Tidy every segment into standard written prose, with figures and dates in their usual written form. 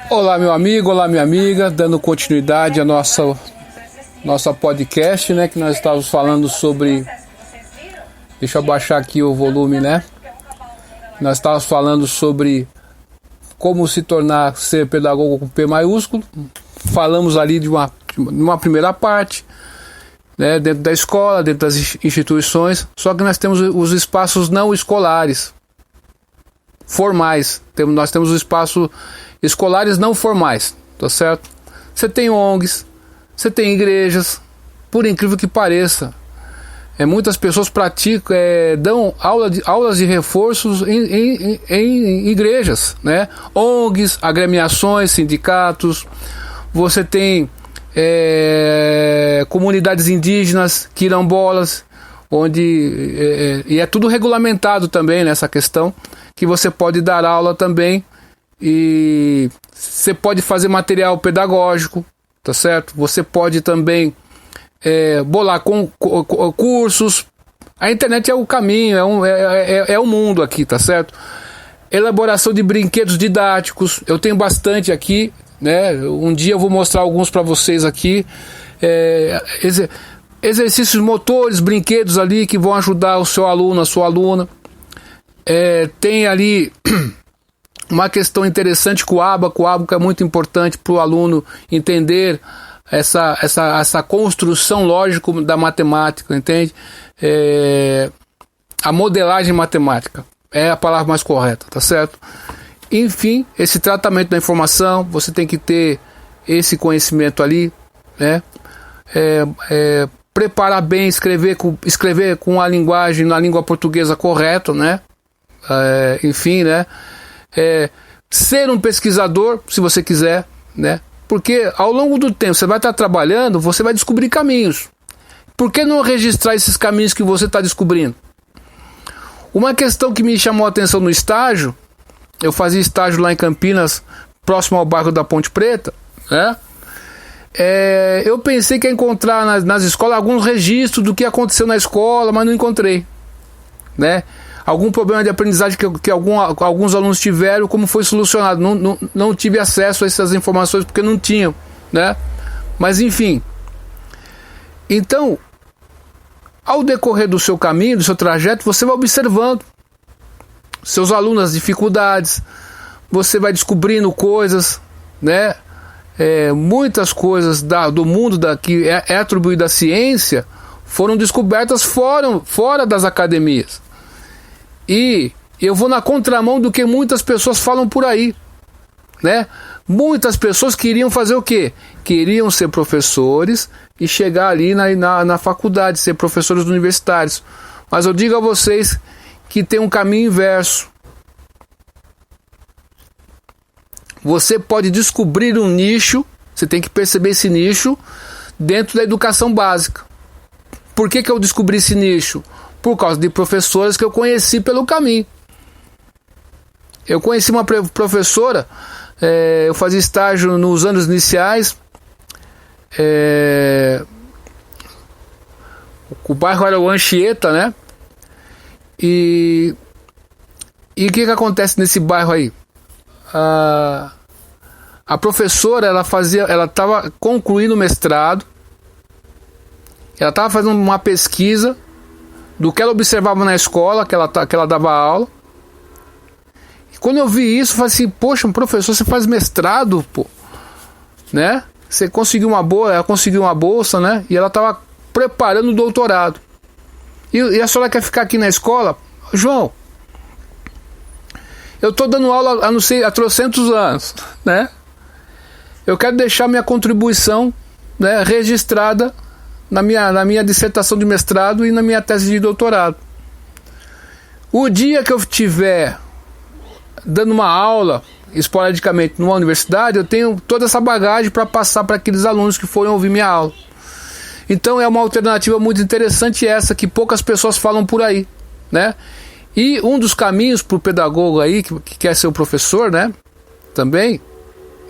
Olá, meu amigo, olá, minha amiga, dando continuidade à nossa podcast, né, que nós estávamos falando sobre... Deixa eu abaixar aqui o volume, né? Nós estávamos falando sobre como se tornar ser pedagogo com P maiúsculo. Falamos ali de uma primeira parte, né, dentro da escola, dentro das instituições. Só que nós temos os espaços não escolares, formais. Nós temos os espaços escolares não formais, tá certo? Você tem ONGs, você tem igrejas, por incrível que pareça. Muitas pessoas praticam, dão aulas de reforços em igrejas, né? ONGs, agremiações, sindicatos. Você tem comunidades indígenas, quilombolas, onde e é tudo regulamentado também nessa questão, que você pode dar aula também e você pode fazer material pedagógico, tá certo? Você pode também bolar cursos. A internet é o caminho, é o mundo aqui, tá certo? Elaboração de brinquedos didáticos, eu tenho bastante aqui, né? Um dia eu vou mostrar alguns para vocês aqui. Exercícios motores, brinquedos ali que vão ajudar o seu aluno, a sua aluna. Tem ali uma questão interessante com o ábaco. O ábaco é muito importante para o aluno entender essa construção lógica da matemática, entende? A modelagem matemática é a palavra mais correta, tá certo? Enfim, esse tratamento da informação, você tem que ter esse conhecimento ali, né? Preparar bem, escrever com a linguagem, na língua portuguesa correta, né? Enfim, né? Ser um pesquisador, se você quiser, né? Porque ao longo do tempo você vai estar trabalhando, você vai descobrir caminhos. Por que não registrar esses caminhos que você está descobrindo? Uma questão que me chamou a atenção no estágio, eu fazia estágio lá em Campinas, próximo ao bairro da Ponte Preta, né? Eu pensei que ia encontrar nas escolas alguns registros do que aconteceu na escola, mas não encontrei, né? Algum problema de aprendizagem que alguns alunos tiveram, como foi solucionado. Não tive acesso a essas informações porque não tinham, né? Mas enfim. Então, ao decorrer do seu caminho, do seu trajeto, você vai observando seus alunos, as dificuldades, você vai descobrindo coisas, né? Muitas coisas do mundo que é atribuído à ciência foram descobertas fora das academias. E eu vou na contramão do que muitas pessoas falam por aí, né? Muitas pessoas queriam fazer o quê? Queriam ser professores e chegar ali na faculdade, ser professores universitários. Mas eu digo a vocês que tem um caminho inverso. Você pode descobrir um nicho, você tem que perceber esse nicho dentro da educação básica. Por que eu descobri esse nicho? Por causa de professores que eu conheci pelo caminho. Eu conheci uma professora, eu fazia estágio nos anos iniciais, o bairro era o Anchieta, né? E o que acontece nesse bairro aí? A professora, ela estava concluindo o mestrado, ela estava fazendo uma pesquisa do que ela observava na escola, que ela dava aula. E quando eu vi isso, eu falei assim, poxa, um professor, você faz mestrado, pô, né? Ela conseguiu uma bolsa, né? E ela estava preparando o doutorado. E a senhora quer ficar aqui na escola? João, eu estou dando aula há trocentos anos, né? Eu quero deixar minha contribuição, né, registrada na minha dissertação de mestrado e na minha tese de doutorado. O dia que eu estiver dando uma aula esporadicamente numa universidade, eu tenho toda essa bagagem para passar para aqueles alunos que forem ouvir minha aula. Então é uma alternativa muito interessante essa, que poucas pessoas falam por aí, né? E um dos caminhos para o pedagogo aí, que quer ser o professor, né? Também,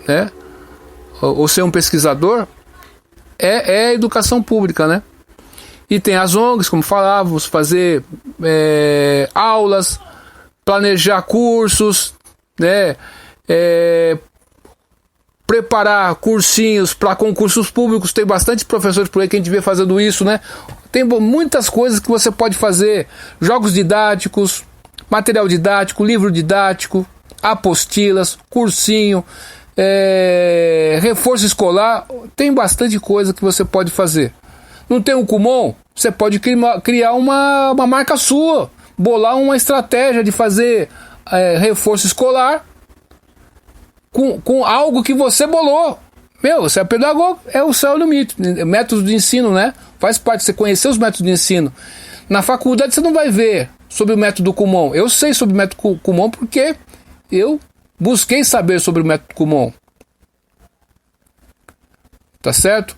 né? Ou ser um pesquisador, é a educação pública, né? E tem as ONGs, como falávamos, fazer aulas, planejar cursos, né? preparar cursinhos para concursos públicos. Tem bastante professores por aí que a gente vê fazendo isso, né? Tem muitas coisas que você pode fazer, jogos didáticos, material didático, livro didático, apostilas, cursinho, reforço escolar. Tem bastante coisa que você pode fazer. Não tem um Kumon? Você pode criar uma marca sua, bolar uma estratégia de fazer reforço escolar com algo que você bolou. Você é pedagogo, é o céu limite. Métodos de ensino, né? Faz parte, você conhecer os métodos de ensino. Na faculdade você não vai ver sobre o método Kumon. Eu sei sobre o método Kumon porque eu busquei saber sobre o método Kumon. Tá certo?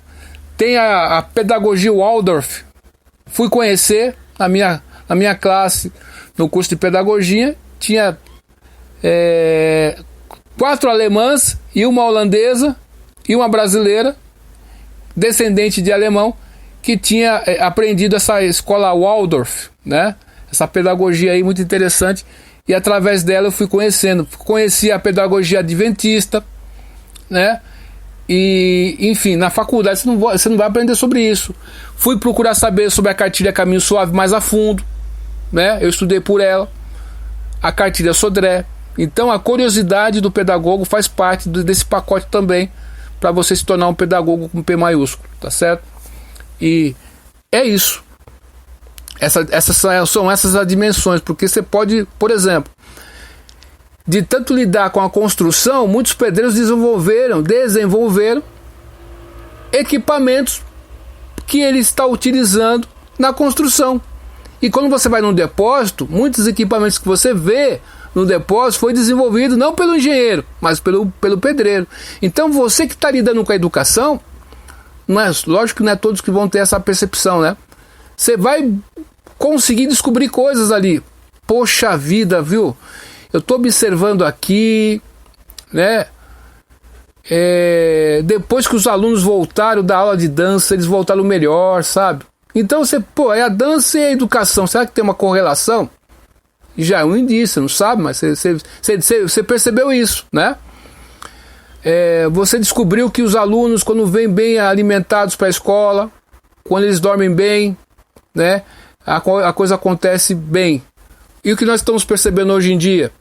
Tem a pedagogia Waldorf. Fui conhecer na minha classe, no curso de pedagogia, tinha 4 alemãs e uma holandesa e uma brasileira, descendente de alemão, que tinha aprendido essa escola Waldorf, né? Essa pedagogia aí muito interessante, e através dela eu fui conheci a pedagogia adventista, né? E enfim, na faculdade você não vai aprender sobre isso. Fui procurar saber sobre a cartilha Caminho Suave mais a fundo, né? Eu estudei por ela, a cartilha Sodré. Então a curiosidade do pedagogo faz parte desse pacote também, para você se tornar um pedagogo com P maiúsculo, tá certo? E é isso. São essas as dimensões, porque você pode, por exemplo, de tanto lidar com a construção, muitos pedreiros desenvolveram equipamentos que ele está utilizando na construção. E quando você vai num depósito, muitos equipamentos que você vê no depósito foi desenvolvido não pelo engenheiro, mas pelo pedreiro. Então você que está lidando com a educação, lógico que não é todos que vão ter essa percepção, né? Você vai conseguir descobrir coisas ali. Poxa vida, viu? Eu estou observando aqui, né? Depois que os alunos voltaram da aula de dança, eles voltaram melhor, sabe? Então é a dança e a educação. Será que tem uma correlação? Já é um indício, não sabe, mas você percebeu isso, né? Você descobriu que os alunos, quando vêm bem alimentados para a escola, quando eles dormem bem, né? A coisa acontece bem. E o que nós estamos percebendo hoje em dia?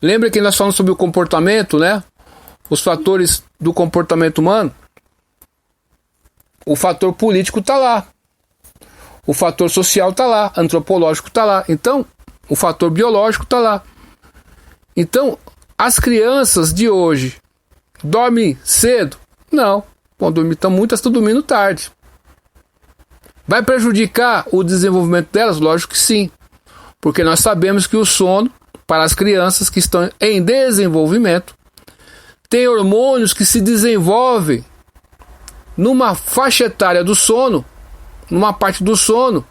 Lembra que nós falamos sobre o comportamento, né? Os fatores do comportamento humano? O fator político está lá. O fator social está lá. Antropológico está lá. Então, o fator biológico está lá. Então, as crianças de hoje dormem cedo? Não. Muitas estão dormindo tarde. Vai prejudicar o desenvolvimento delas? Lógico que sim. Porque nós sabemos que o sono, para as crianças que estão em desenvolvimento, tem hormônios que se desenvolvem numa faixa etária do sono, numa parte do sono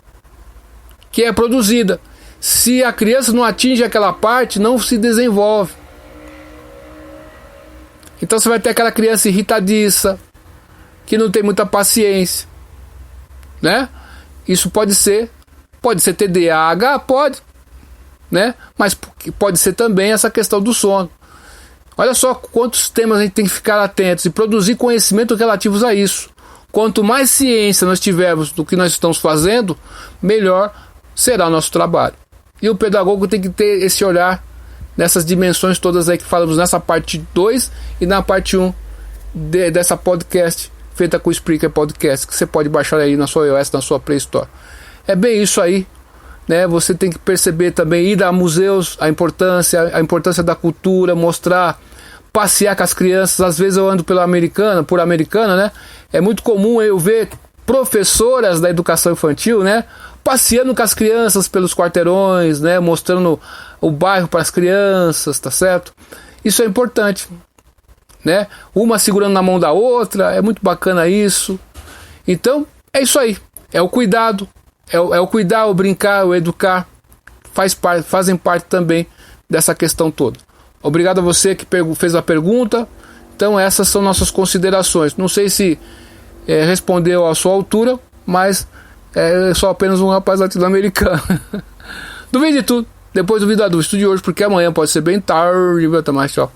que é produzida. Se a criança não atinge aquela parte, não se desenvolve. Então você vai ter aquela criança irritadiça, que não tem muita paciência, né? Isso pode ser TDAH, pode, né? Mas pode ser também essa questão do sono. Olha só quantos temas a gente tem que ficar atentos e produzir conhecimento relativos a isso. Quanto mais ciência nós tivermos do que nós estamos fazendo, melhor será o nosso trabalho. E o pedagogo tem que ter esse olhar nessas dimensões todas aí que falamos nessa parte 2 e na parte 1 dessa podcast feita com o Spreaker Podcast, que você pode baixar aí na sua iOS, na sua Play Store. É bem isso aí, né? Você tem que perceber também, ir a museus, a importância da cultura, mostrar, passear com as crianças. Às vezes eu ando por Americana, né? É muito comum eu ver professoras da educação infantil, né? Passeando com as crianças pelos quarteirões, né? Mostrando o bairro para as crianças, tá certo? Isso é importante, né? Uma segurando na mão da outra, é muito bacana isso. Então, é isso aí. É o cuidado, é o cuidar, o brincar, o educar, fazem parte também dessa questão toda. Obrigado a você que fez a pergunta. Então, essas são nossas considerações. Não sei se respondeu à sua altura, mas sou apenas um rapaz latino-americano. Duvide de tudo. Depois duvida do estude hoje, porque amanhã pode ser bem tarde. Até mais, tchau.